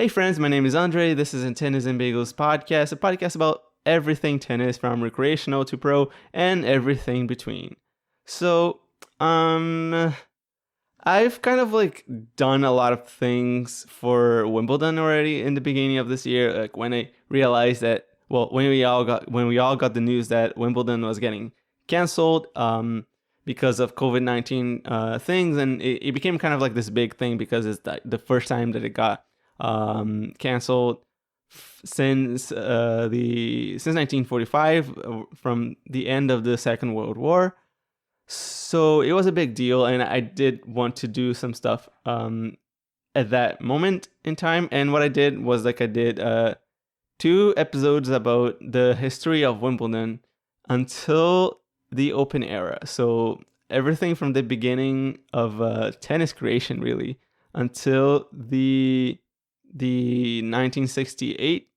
Hey friends, my name is Andre. This is a Tennis and Bagels podcast, a podcast about everything tennis from recreational to pro and everything between. So, I've kind of done a lot of things for Wimbledon already in the beginning of this year. Like when I realized that, when we all got the news that Wimbledon was getting canceled, because of COVID-19 things, and it became kind of like this big thing because it's the first time that it got canceled since 1945, from the end of the Second World War. So it was a big deal, and I did want to do some stuff at that moment in time. And what I did was I did 2 episodes about the history of Wimbledon until the Open era. So everything from the beginning of tennis creation, really, until the 1968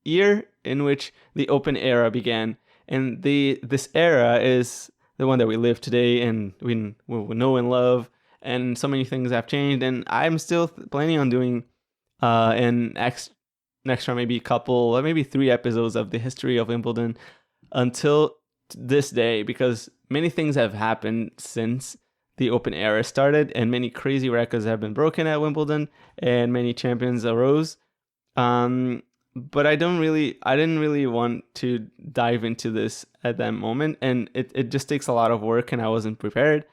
year in which the Open era began. And this era is the one that we live today, and we know and love, and so many things have changed. And I'm still planning on doing an extra maybe couple or maybe 3 episodes of the history of Wimbledon until this day, because many things have happened since the Open era started, and many crazy records have been broken at Wimbledon, and many champions arose. But I didn't really want to dive into this at that moment, and it just takes a lot of work, and I wasn't prepared.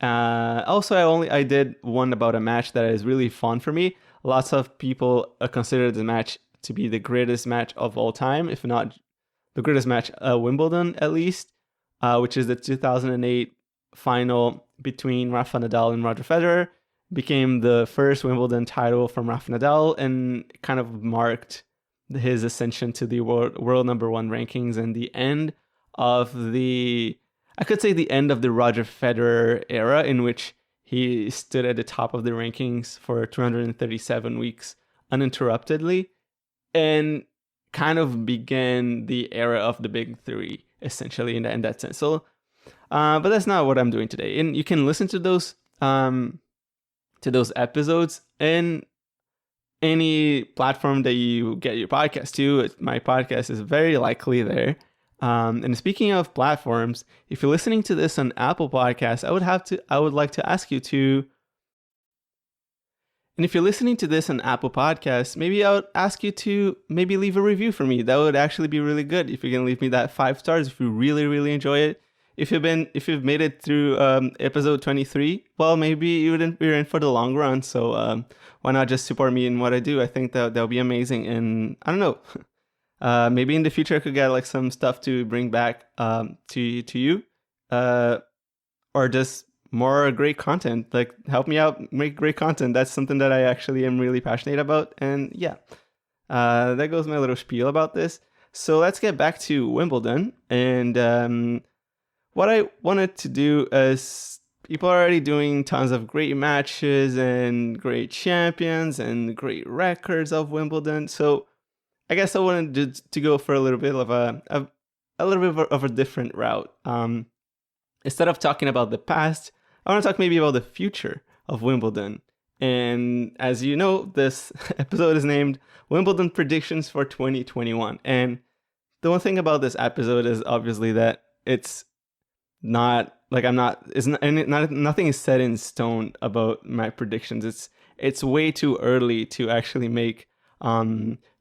Also, I did one about a match that is really fun for me. Lots of people consider the match to be the greatest match of all time, if not the greatest match at Wimbledon, at least, which is the 2008 final between Rafa Nadal and Roger Federer. Became the first Wimbledon title from Rafa Nadal, and kind of marked his ascension to the world number 1 rankings, and the end of the end of the Roger Federer era, in which he stood at the top of the rankings for 237 weeks uninterruptedly, and kind of began the era of the big 3, essentially, in that sense. So, but that's not what I'm doing today. And you can listen to those episodes in any platform that you get your podcast to. My podcast is very likely there. And speaking of platforms, if you're listening to this on Apple Podcasts, I would like to ask you to. And if you're listening to this on Apple Podcasts, maybe I would ask you to maybe leave a review for me. That would actually be really good if you can leave me that 5 stars if you really, really enjoy it. If you've made it through episode 23, well, maybe you're in for the long run. So why not just support me in what I do? I think that'll be amazing. And I don't know, maybe in the future I could get some stuff to bring back to you, or just more great content. Help me out, make great content. That's something that I actually am really passionate about. And yeah, that goes my little spiel about this. So let's get back to Wimbledon. And what I wanted to do is, people are already doing tons of great matches and great champions and great records of Wimbledon. So I guess I wanted to go for a little bit of a different route. Instead of talking about the past, I want to talk maybe about the future of Wimbledon. And as you know, this episode is named Wimbledon Predictions for 2021. And the one thing about this episode is obviously that it's not nothing is set in stone about my predictions. It's way too early to actually make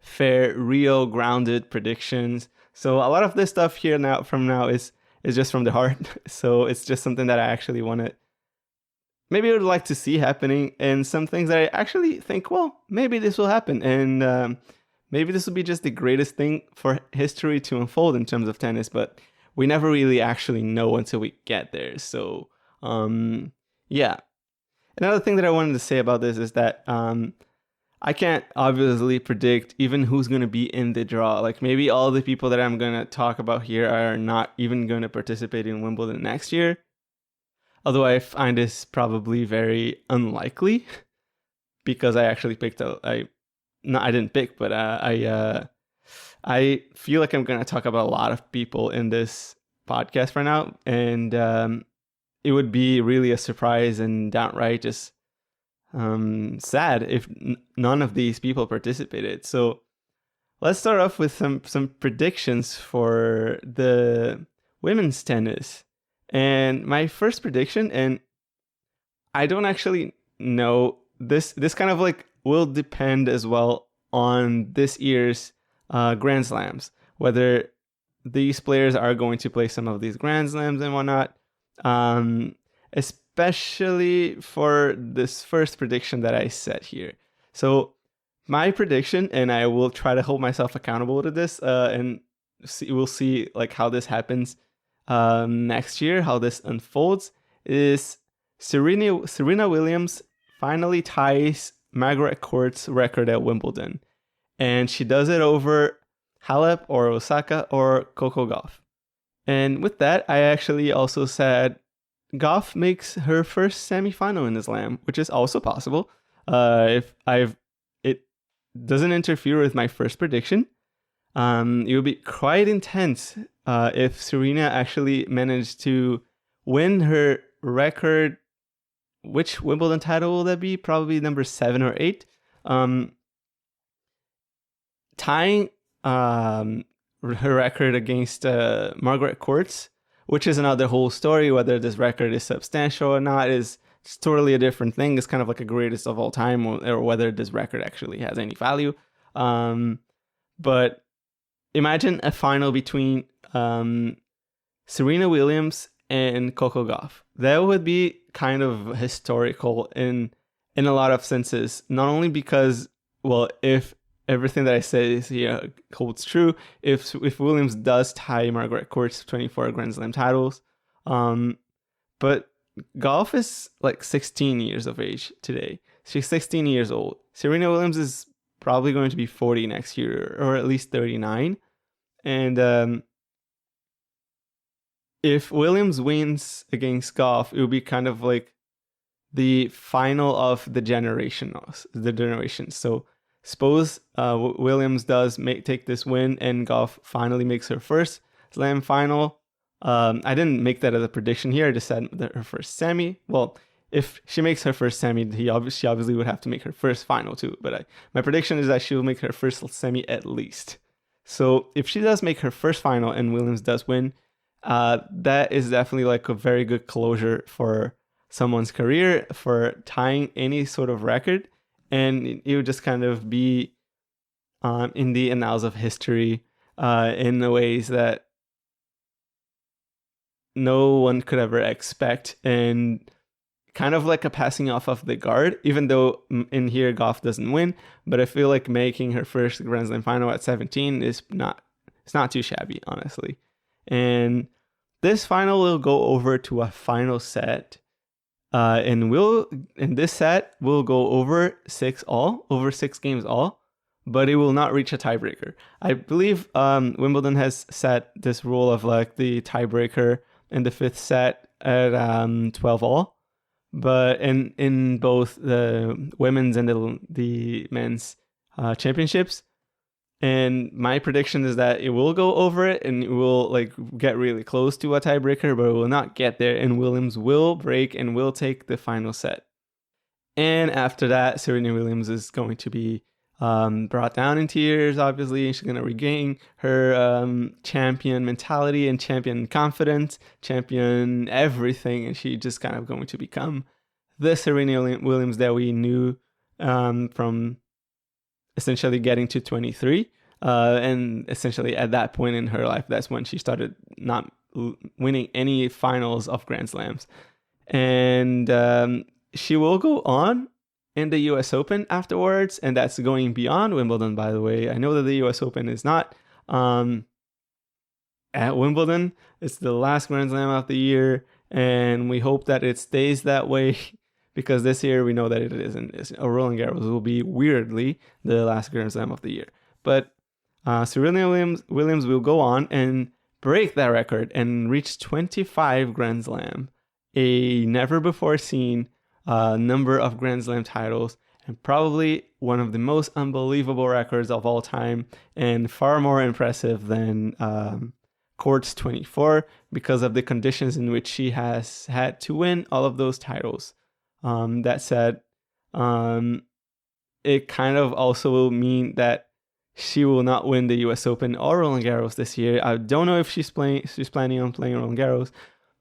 fair, real, grounded predictions. So a lot of this stuff here now is just from the heart. So it's just something that I actually maybe would like to see happening, and some things that I actually think, well, maybe this will happen, and maybe this will be just the greatest thing for history to unfold in terms of tennis, but we never really actually know until we get there. So, yeah. Another thing that I wanted to say about this is that I can't obviously predict even who's going to be in the draw. Maybe all the people that I'm going to talk about here are not even going to participate in Wimbledon next year. Although I find this probably very unlikely, because I actually I didn't pick, but I feel like I'm going to talk about a lot of people in this podcast right now, and it would be really a surprise and downright just sad if none of these people participated. So let's start off with some predictions for the women's tennis. And my first prediction, and I don't actually know, this kind of like will depend as well on this year's Grand Slams, whether these players are going to play some of these Grand Slams and whatnot. Especially for this first prediction that I set here. So my prediction, and I will try to hold myself accountable to this, and we'll see like how this happens next year, how this unfolds, is Serena Williams finally ties Margaret Court's record at Wimbledon, and she does it over Halep or Osaka or Coco Gauff. And with that, I actually also said Gauff makes her first semifinal in the Slam, which is also possible. It doesn't interfere with my first prediction. It would be quite intense if Serena actually managed to win her record. Which Wimbledon title will that be? Probably number 7 or 8. Tying her record against Margaret Court's, which is another whole story. Whether this record is substantial or not is totally a different thing. It's kind of like a greatest of all time, or whether this record actually has any value. But imagine a final between Serena Williams and Coco Gauff. That would be kind of historical in a lot of senses. Not only because, well, if everything that I say here holds true, if Williams does tie Margaret Court's 24 Grand Slam titles, but Gauff is like 16 years of age today. She's 16 years old. Serena Williams is probably going to be 40 next year, or at least 39. And if Williams wins against Gauff, it will be kind of like the final of the generation. So suppose Williams does take this win and Gauff finally makes her first Slam final. I didn't make that as a prediction here. I just said her first semi. Well, if she makes her first semi, she obviously would have to make her first final too. But my prediction is that she will make her first semi at least. So if she does make her first final and Williams does win, that is definitely like a very good closure for someone's career, for tying any sort of record. And it would just kind of be in the annals of history in the ways that no one could ever expect, and kind of like a passing off of the guard, even though in here Gauff doesn't win. But I feel like making her first Grand Slam final at 17 is it's not too shabby, honestly. And this final will go over to a final set. And in this set, we'll go over 6 games all, but it will not reach a tiebreaker. I believe Wimbledon has set this rule of like the tiebreaker in the 5th set at 12 all, but in both the women's and the men's championships. And my prediction is that it will go over it and it will like get really close to a tiebreaker, but it will not get there, and Williams will break and will take the final set. And after that, Serena Williams is going to be brought down in tears, obviously. She's going to regain her champion mentality and champion confidence, champion everything, and she's just kind of going to become the Serena Williams that we knew from essentially getting to 23, and essentially at that point in her life, that's when she started not winning any finals of Grand Slams. And she will go on in the US Open afterwards, and that's going beyond Wimbledon, by the way. I know that the US Open is not at Wimbledon. It's the last Grand Slam of the year, and we hope that it stays that way. Because this year we know that it isn't. Roland Garros will be weirdly the last Grand Slam of the year. But Serena Williams will go on and break that record and reach 25 Grand Slam, a never before seen number of Grand Slam titles, and probably one of the most unbelievable records of all time, and far more impressive than Court's 24 because of the conditions in which she has had to win all of those titles. That said, it kind of also will mean that she will not win the U.S. Open or Roland Garros this year. I don't know if she's planning on playing Roland Garros,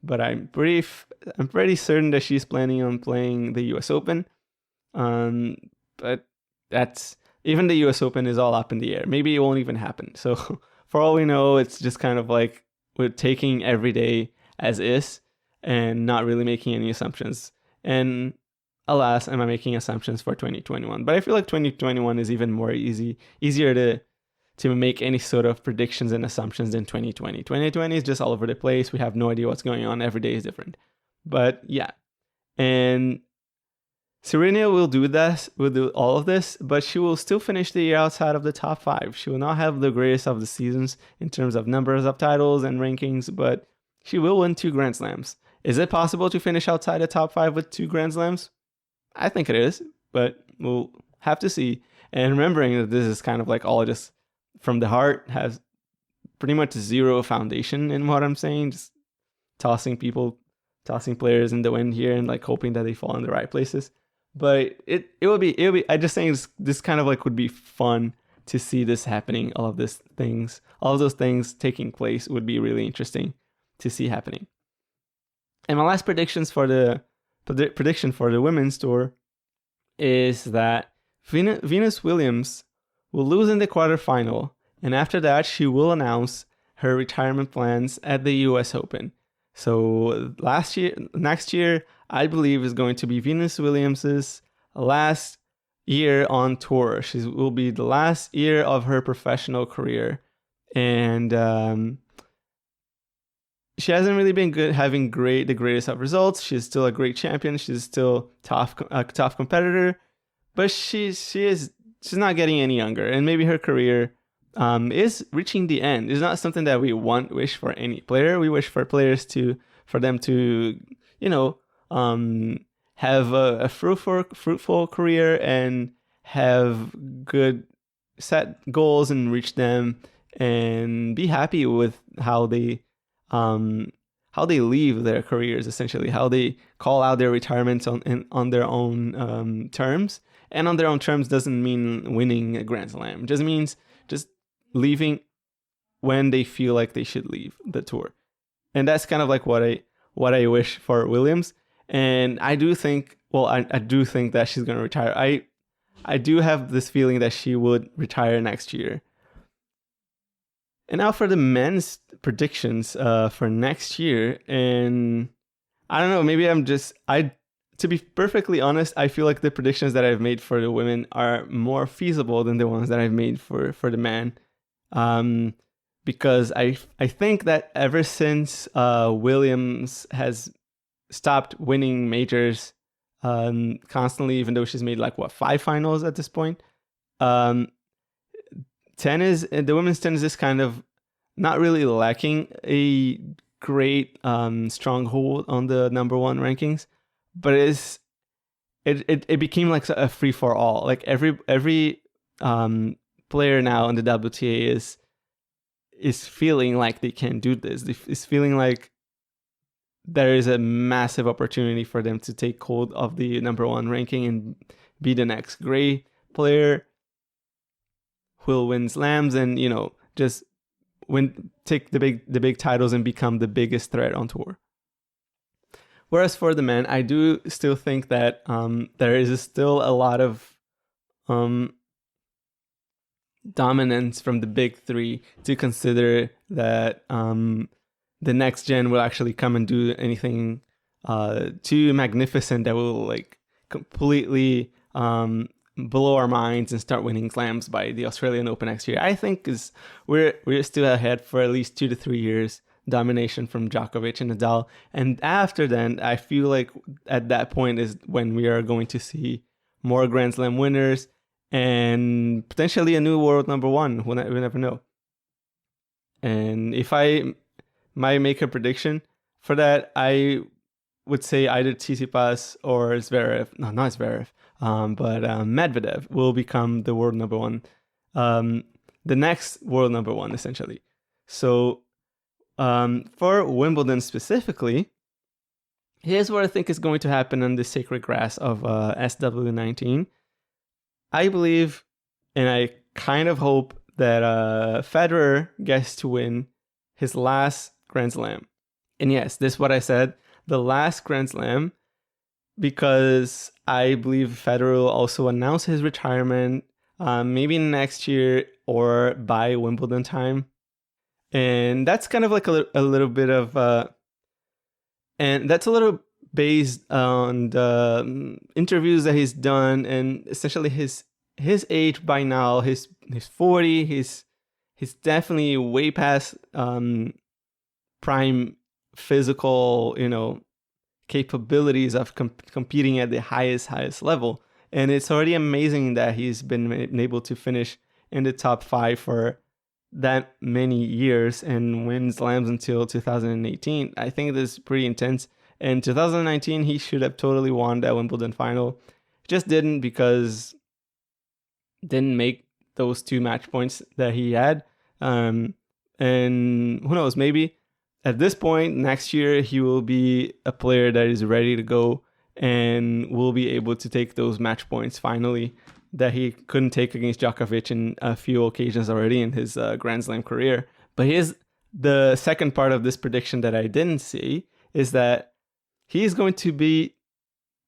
but I'm pretty certain that she's planning on playing the U.S. Open. But that's even the U.S. Open is all up in the air. Maybe it won't even happen. So for all we know, it's just kind of like we're taking every day as is and not really making any assumptions. And alas, am I making assumptions for 2021? But I feel like 2021 is even more easier to make any sort of predictions and assumptions than 2020. 2020 is just all over the place. We have no idea what's going on. Every day is different. But yeah. And Serena will do all of this, but she will still finish the year outside of the top 5. She will not have the greatest of the seasons in terms of numbers of titles and rankings, but she will win 2 Grand Slams. Is it possible to finish outside the top 5 with 2 Grand Slams? I think it is, but we'll have to see. And remembering that this is kind of like all just from the heart, has pretty much zero foundation in what I'm saying, just tossing players in the wind here and like hoping that they fall in the right places. But it will be I just think this kind of like would be fun to see this happening. All of those things taking place would be really interesting to see happening. And my last prediction for the women's tour is that Venus Williams will lose in the quarterfinal, and after that she will announce her retirement plans at the US Open. So next year, I believe, is going to be Venus Williams's last year on tour. She will be the last year of her professional career, and she hasn't really been having the greatest of results. She's still a great champion. She's still a tough competitor, but she's not getting any younger, and maybe her career is reaching the end. It's not something that we wish for any player. We wish for players for them to, have a fruitful career and have good set goals and reach them and be happy with how they leave their careers, essentially, how they call out their retirements on their own terms. And on their own terms doesn't mean winning a Grand Slam. It just means just leaving when they feel like they should leave the tour. And that's kind of like what I wish for Williams. And I do think that she's going to retire. I do have this feeling that she would retire next year. And now for the men's predictions for next year. And I don't know, maybe to be perfectly honest, I feel like the predictions that I've made for the women are more feasible than the ones that I've made for the men. Because I think that ever since Williams has stopped winning majors constantly, even though she's made 5 finals at this point, the women's tennis is kind of not really lacking a great stronghold on the number 1 rankings, but it became like a free for all. Like every player now in the WTA is feeling like they can do this. Is feeling like there is a massive opportunity for them to take hold of the number 1 ranking and be the next great player who will win slams and just take the big titles and become the biggest threat on tour. Whereas for the men, I do still think that there is still a lot of dominance from the big 3 to consider that the next gen will actually come and do anything too magnificent that will completely blow our minds and start winning slams by the Australian Open next year. I think we're still ahead for at least 2 to 3 years domination from Djokovic and Nadal, and after then I feel like at that point is when we are going to see more Grand Slam winners and potentially a new world number 1. We never know. And if I might make a prediction for that, I would say either Tsitsipas or Zverev. No, not Zverev. But Medvedev will become the world number 1, the next world number 1, essentially. So for Wimbledon specifically, Here's what I think is going to happen on the sacred grass of SW19. I believe, and I kind of hope, that Federer gets to win his last Grand Slam. And yes, this is what I said, the last Grand Slam, because I believe Federer will also announce his retirement maybe next year or by Wimbledon time. And that's kind of like a little bit of... and that's a little based on the interviews that he's done, and essentially his age by now. He's 40. He's definitely way past prime physical, capabilities of competing at the highest level. And it's already amazing that he's been able to finish in the top 5 for that many years and win slams until 2018. I think this is pretty intense. In 2019, he should have totally won that Wimbledon final. Just didn't, because didn't make those 2 match points that he had. And who knows, maybe at this point next year, he will be a player that is ready to go and will be able to take those match points finally that he couldn't take against Djokovic in a few occasions already in his Grand Slam career. But here's the second part of this prediction that I didn't see, is that he's going to beat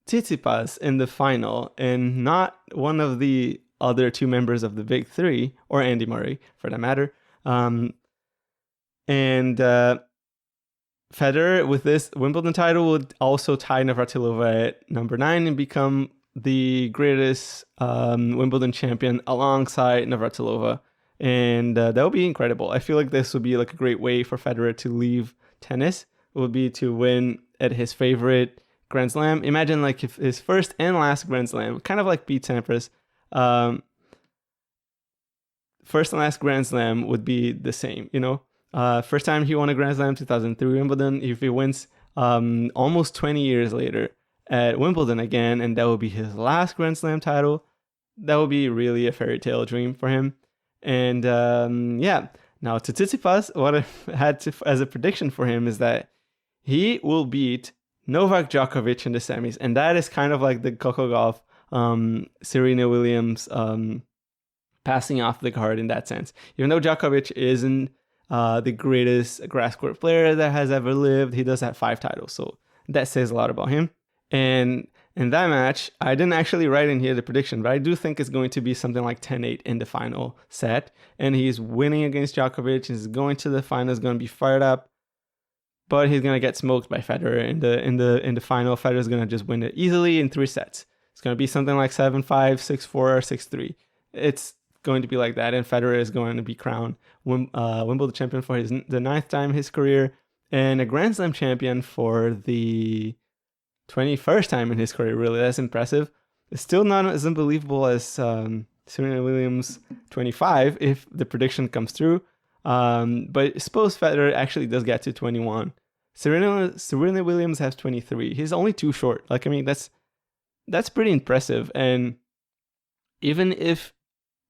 Tsitsipas in the final and not one of the other 2 members of the Big Three, or Andy Murray for that matter. Federer, with this Wimbledon title, would also tie Navratilova at number 9 and become the greatest Wimbledon champion alongside Navratilova. And that would be incredible. I feel like this would be like a great way for Federer to leave tennis. It would be to win at his favorite Grand Slam. Imagine like if his first and last Grand Slam, kind of like Pete Sampras, first and last Grand Slam would be the same, First time he won a Grand Slam, 2003 Wimbledon. If he wins almost 20 years later at Wimbledon again, and that will be his last Grand Slam title, that would be really a fairy tale dream for him. And now to Tsitsipas, what I had as a prediction for him is that he will beat Novak Djokovic in the semis, and that is kind of like the Coco Gauff, Serena Williams passing off the card in that sense. Even though Djokovic isn't the greatest grass court player that has ever lived, he does have 5 titles, so that says a lot about him. And in that match, I didn't actually write in here the prediction, but I do think it's going to be something like 10-8 in the final set, and he's winning against Djokovic. He's going to the final, is going to be fired up, but he's going to get smoked by Federer in the final. Federer's going to just win it easily in 3 sets. It's going to be something like 7-5, 6-4, or 6-3. It's going to be like that, and Federer is going to be crowned Wimbledon champion for the 9th time in his career, and a Grand Slam champion for the 21st time in his career. Really, that's impressive. It's still not as unbelievable as Serena Williams 25 if the prediction comes through. But suppose Federer actually does get to 21. Serena Williams has 23. He's only 2 short. Like, I mean, that's pretty impressive. And even if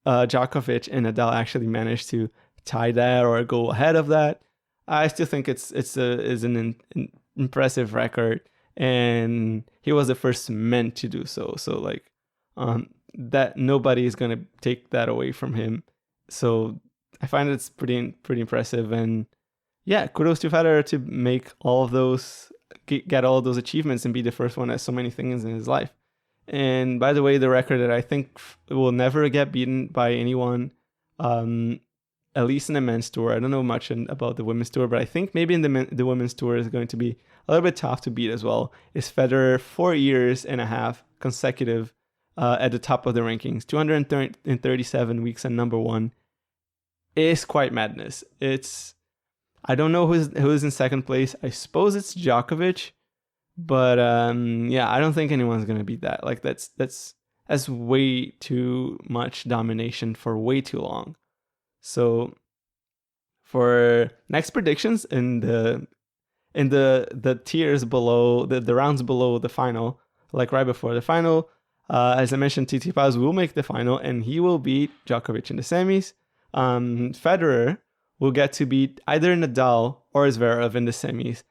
Djokovic and Nadal actually manage to tie that or go ahead of that, I still think it's an impressive record, and he was the first man to do so. So like, that nobody is gonna take that away from him. So I find it's pretty impressive, and yeah, kudos to Federer to make all of those, get all of those achievements and be the first one at so many things in his life. And by the way, the record that I think will never get beaten by anyone, at least in the men's tour. I don't know much about the women's tour, but I think maybe in the women's tour is going to be a little bit tough to beat as well. Is Federer 4 years and a half consecutive at the top of the rankings, 237 weeks at number 1, is quite madness. I don't know who's in second place. I suppose it's Djokovic. But yeah, I don't think anyone's gonna beat that. Like that's way too much domination for way too long. So for next predictions in the tiers below, the rounds below the final, like right before the final, as I mentioned, Tsitsipas will make the final and he will beat Djokovic in the semis. Federer will get to beat either Nadal or Zverev in the semis.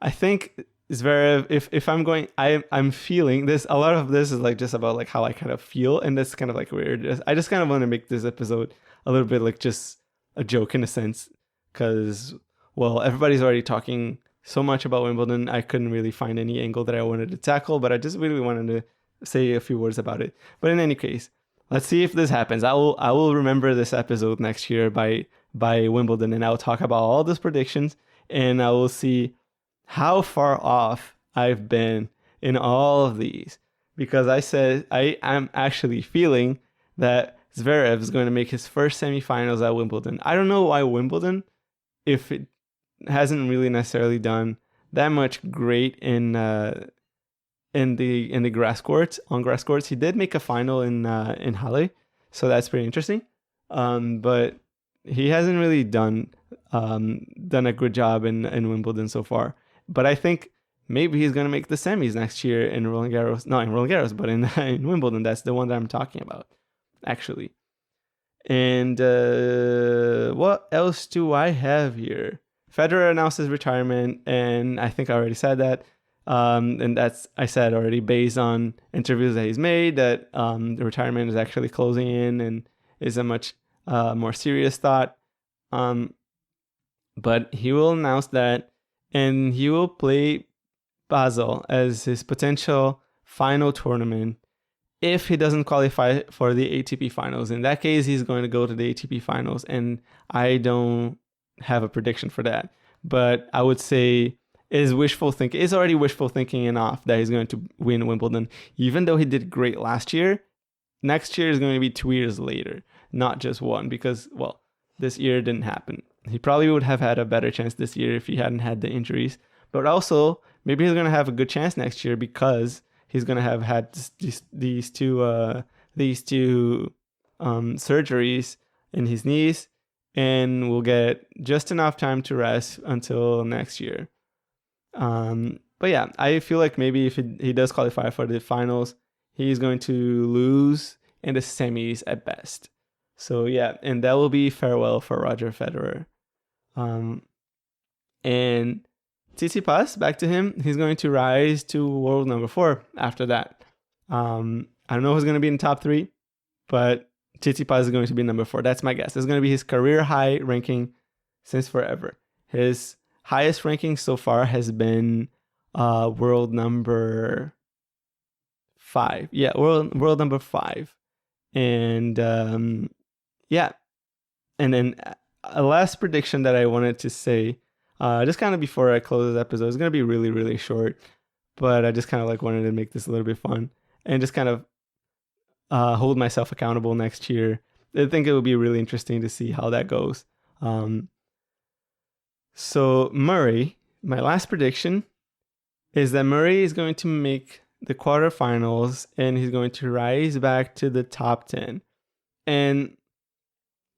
I think Zverev, if I'm going, I'm feeling this. A lot of this is like just about like how I kind of feel, and that's kind of like weird. I just kind of want to make this episode a little bit like just a joke in a sense, because well, everybody's already talking so much about Wimbledon. I couldn't really find any angle that I wanted to tackle, but I just really wanted to say a few words about it. But in any case, let's see if this happens. I will remember this episode next year by Wimbledon, and I'll talk about all those predictions, and I will see how far off I've been in all of these, because I said I am actually feeling that Zverev is going to make his first semifinals at Wimbledon. I don't know why Wimbledon, if it hasn't really necessarily done that much great in the grass courts, on grass courts. He did make a final in Halle, so that's pretty interesting. But he hasn't really done a good job in Wimbledon so far. But I think maybe he's going to make the semis next year in Roland Garros. Not in Roland Garros, but in Wimbledon. That's the one that I'm talking about, actually. And what else do I have here? Federer announced his retirement, and I think I already said that. And that's, I said already, based on interviews that he's made, that the retirement is actually closing in and is a much more serious thought. But he will announce that, and he will play Basel as his potential final tournament if he doesn't qualify for the ATP finals. In that case, he's going to go to the ATP finals, and I don't have a prediction for that. But I would say is wishful thinking. It's already wishful thinking enough that he's going to win Wimbledon. Even though he did great last year, next year is going to be 2 years later, not just one, because, well, this year didn't happen. He probably would have had a better chance this year if he hadn't had the injuries. But also, maybe he's going to have a good chance next year because he's going to have had these two surgeries in his knees, and will get just enough time to rest until next year. But yeah, I feel like maybe if he does qualify for the finals, he's going to lose in the semis at best. So yeah, and that will be farewell for Roger Federer. And Tsitsipas, back to him, he's going to rise to world number 4 after that. I don't know who's going to be in top 3, but Tsitsipas is going to be number 4. That's my guess. It's going to be his career high ranking since forever. His highest ranking so far has been world number 5. Yeah, world number 5. And yeah. And then a last prediction that I wanted to say, just kind of before I close this episode, it's going to be really, really short, but I just kind of like wanted to make this a little bit fun and just kind of hold myself accountable next year. I think it would be really interesting to see how that goes. So Murray, my last prediction is that Murray is going to make the quarterfinals and he's going to rise back to the top 10. And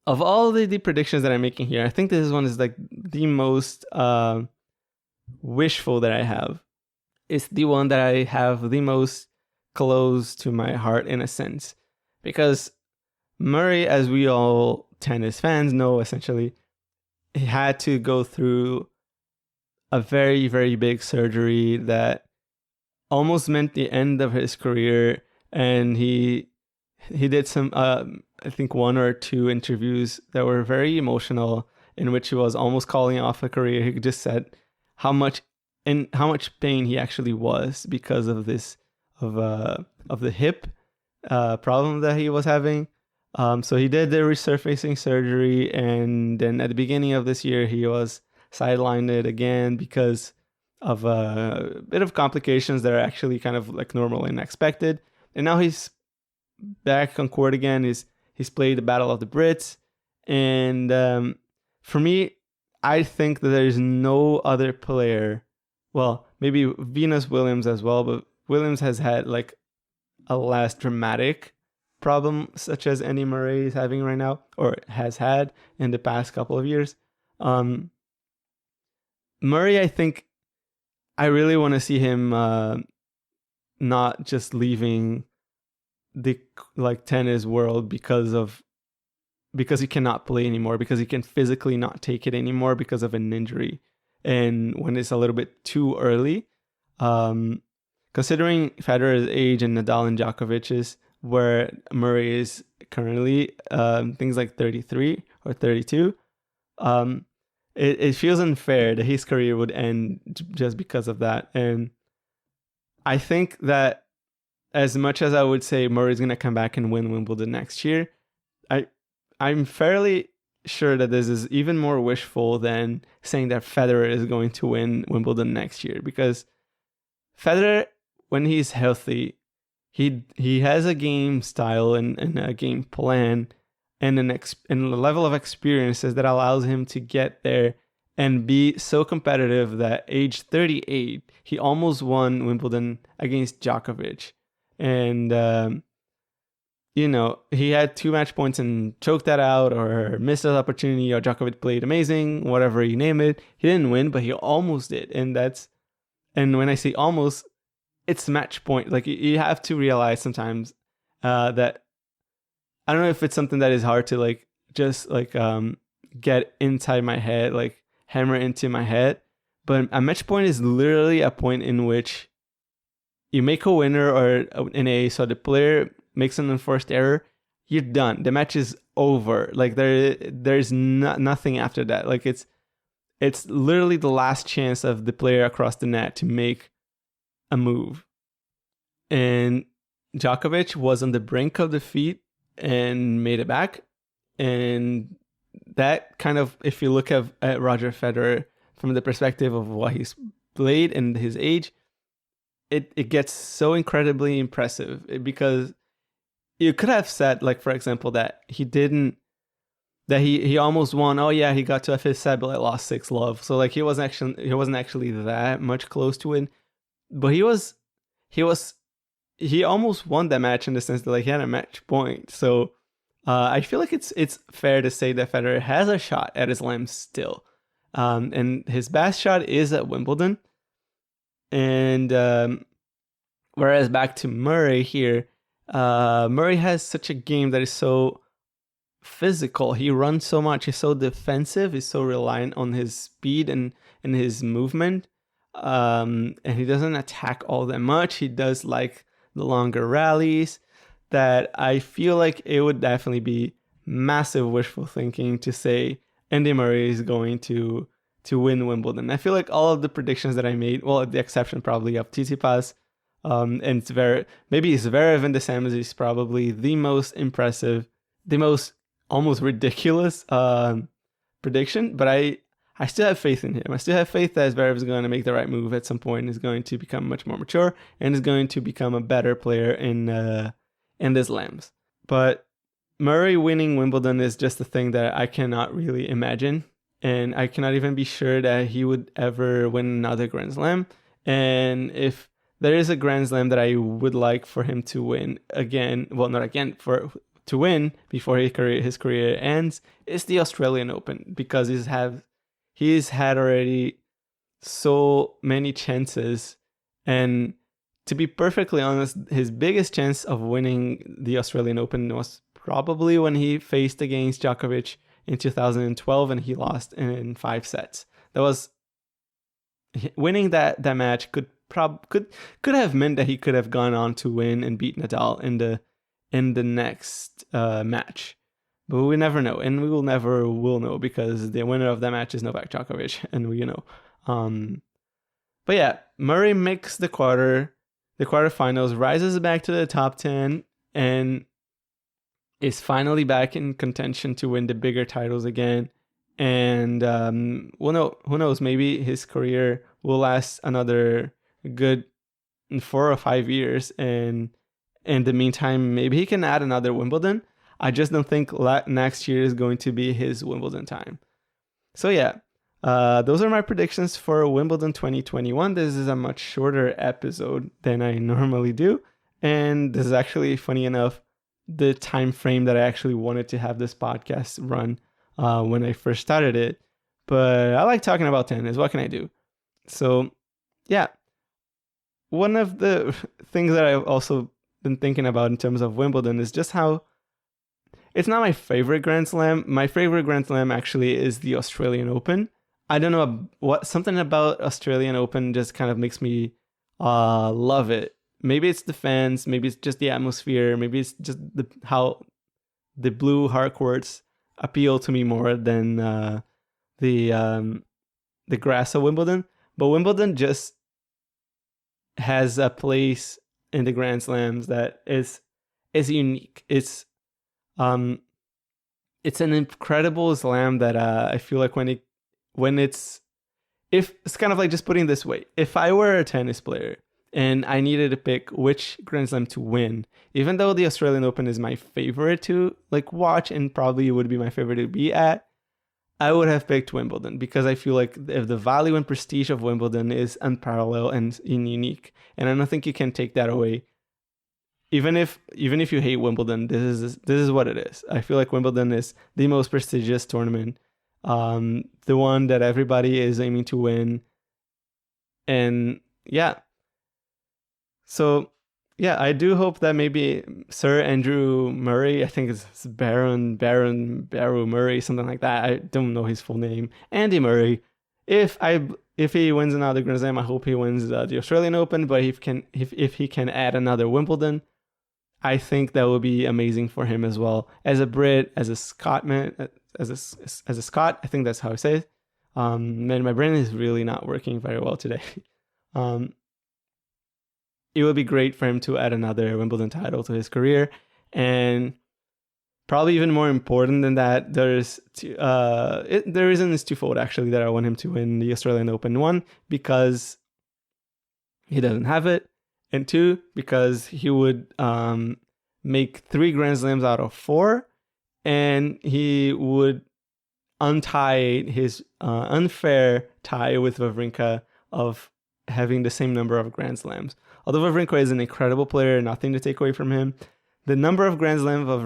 of all the predictions that I'm making here, I think this one is like the most wishful that I have. It's the one that I have the most close to my heart in a sense. Because Murray, as we all tennis fans know, essentially, he had to go through a very, very big surgery that almost meant the end of his career. And he did some, I think 1 or 2 interviews that were very emotional, in which he was almost calling off a career. He just said how much pain he actually was because of this, of the hip problem that he was having. So he did the resurfacing surgery, and then at the beginning of this year, he was sidelined again because of a bit of complications that are actually kind of like normal and expected. And now he's back on court again. He's played the Battle of the Brits, and for me, I think that there's no other player. Well, maybe Venus Williams as well, but Williams has had like a less dramatic problem such as Andy Murray is having right now, or has had in the past couple of years. Murray, I think I really want to see him not just leaving the like tennis world because he cannot play anymore, because he can physically not take it anymore because of an injury. and when it's a little bit too early. Considering Federer's age and Nadal and Djokovic's, where Murray is currently, things like 33 or 32, it feels unfair that his career would end just because of that. And I think that as much as I would say Murray's going to come back and win Wimbledon next year, I'm fairly sure that this is even more wishful than saying that Federer is going to win Wimbledon next year, because Federer, when he's healthy, he has a game style and a game plan and a level of experiences that allows him to get there and be so competitive that age 38, he almost won Wimbledon against Djokovic. And, he had 2 match points and choked that out or missed an opportunity, or Djokovic played amazing, whatever you name it. He didn't win, but he almost did. And when I say almost, it's match point. Like, you have to realize sometimes that, I don't know if it's something that is hard to get inside my head, like hammer into my head, but a match point is literally a point in which you make a winner or an ace, so the player makes an enforced error, you're done. The match is over. Like, there's nothing after that. Like, it's literally the last chance of the player across the net to make a move. And Djokovic was on the brink of defeat and made it back. And that kind of, if you look at Roger Federer from the perspective of what he's played and his age, it gets so incredibly impressive, because you could have said, like, for example, that he almost won. Oh yeah, he got to a fifth set, but lost 6-love. So like he wasn't actually that much close to it. But he almost won that match in the sense that, like, he had a match point. So I feel like it's fair to say that Federer has a shot at his Slam still, and his best shot is at Wimbledon. And whereas back to Murray here, Murray has such a game that is so physical. He runs so much. He's so defensive. He's so reliant on his speed and his movement. And he doesn't attack all that much. He does like the longer rallies, that I feel like it would definitely be massive wishful thinking to say Andy Murray is going to win Wimbledon. I feel like all of the predictions that I made, well, the exception probably of Tsitsipas, and Zverev and DeSantis is probably the most impressive, the most almost ridiculous prediction, but I still have faith in him. I still have faith that Zverev is going to make the right move at some point, is going to become much more mature, and is going to become a better player in the slams. But Murray winning Wimbledon is just a thing that I cannot really imagine, and I cannot even be sure that he would ever win another Grand Slam. And if there is a Grand Slam that I would like for him to win again, well, not again, to win before his career ends, is the Australian Open, because he's had already so many chances. And to be perfectly honest, his biggest chance of winning the Australian Open was probably when he faced against Djokovic in 2012 and he lost in 5 sets. That was winning that match could have meant that he could have gone on to win and beat Nadal in the next match. But we never know, and we will never know, because the winner of that match is Novak Djokovic, and we know. But yeah, Murray makes the quarterfinals, rises back to the top 10, and is finally back in contention to win the bigger titles again. And who knows? Maybe his career will last another good 4 or 5 years, and in the meantime, maybe he can add another Wimbledon. I just don't think next year is going to be his Wimbledon time. So yeah, those are my predictions for Wimbledon 2021. This is a much shorter episode than I normally do, and this is actually, funny enough, the time frame that I actually wanted to have this podcast run when I first started it. But I like talking about tennis. What can I do? So yeah, one of the things that I've also been thinking about in terms of Wimbledon is just how it's not my favorite Grand Slam. My favorite Grand Slam actually is the Australian Open. I don't know what, something about Australian Open just kind of makes me love it. Maybe it's the fans, maybe it's just the atmosphere, maybe it's just how the blue hard courts appeal to me more than the grass of Wimbledon. But Wimbledon just has a place in the Grand Slams that is unique. It's an incredible slam that I feel like if it's kind of like, just putting it this way, if I were a tennis player and I needed to pick which Grand Slam to win, even though the Australian Open is my favorite to like watch and probably would be my favorite to be at, I would have picked Wimbledon, because I feel like if the value and prestige of Wimbledon is unparalleled and unique, and I don't think you can take that away. Even if you hate Wimbledon, this is what it is. I feel like Wimbledon is the most prestigious tournament, the one that everybody is aiming to win, and yeah. So yeah, I do hope that maybe Sir Andrew Murray, I think it's Baron Murray, something like that. I don't know his full name. Andy Murray. If he wins another Grand Slam, I hope he wins the Australian Open. But if he can add another Wimbledon, I think that would be amazing for him as well. As a Brit, as a Scotsman, as a Scot, I think that's how I say it. Man, my brain is really not working very well today. It would be great for him to add another Wimbledon title to his career. And probably even more important than that, the reason is twofold, actually, that I want him to win the Australian Open. One, because he doesn't have it. And two, because he would make 3 Grand Slams out of 4. And he would untie his unfair tie with Wawrinka of having the same number of Grand Slams. Although Wawrinka is an incredible player, nothing to take away from him, the number of Grand Slams that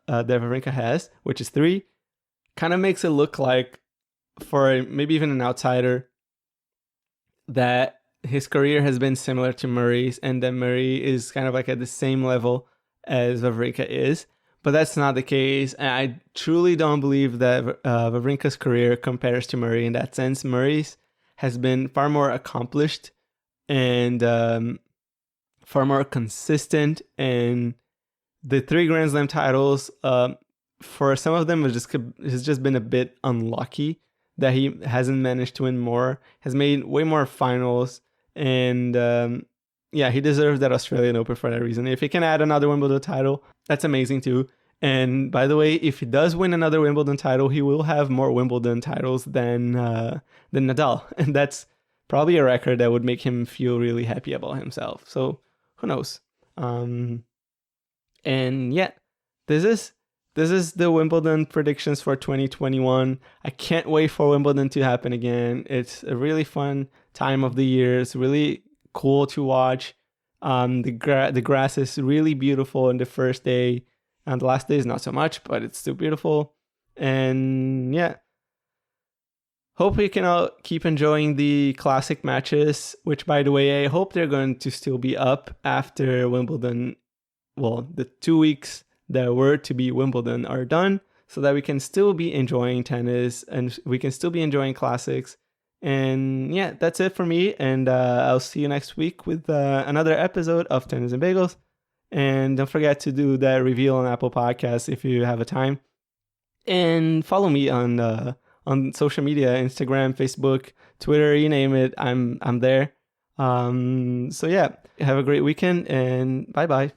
Wawrinka has, which is 3, kind of makes it look like, for maybe even an outsider, that his career has been similar to Murray's, and that Murray is kind of like at the same level as Wawrinka is. But that's not the case, and I truly don't believe that Wawrinka's career compares to Murray in that sense. Murray's has been far more accomplished and far more consistent, and the 3 Grand Slam titles, for some of them, has just been a bit unlucky that he hasn't managed to win more, has made way more finals, and he deserves that Australian Open for that reason. If he can add another Wimbledon title, that's amazing too. And by the way, if he does win another Wimbledon title, he will have more Wimbledon titles than Nadal, and that's probably a record that would make him feel really happy about himself. So who knows? And yeah, this is the Wimbledon predictions for 2021. I can't wait for Wimbledon to happen again. It's a really fun time of the year. It's really cool to watch. The grass is really beautiful on the first day, and the last day is not so much, but it's still beautiful. And yeah, hope we can all keep enjoying the classic matches, which, by the way, I hope they're going to still be up after Wimbledon. Well, the 2 weeks that were to be Wimbledon are done, so that we can still be enjoying tennis and we can still be enjoying classics. And yeah, that's it for me. And I'll see you next week with another episode of Tennis and Bagels. And don't forget to do that review on Apple Podcasts if you have a time. And follow me on social media, Instagram, Facebook, Twitter, you name it. I'm there. So yeah, have a great weekend and bye-bye.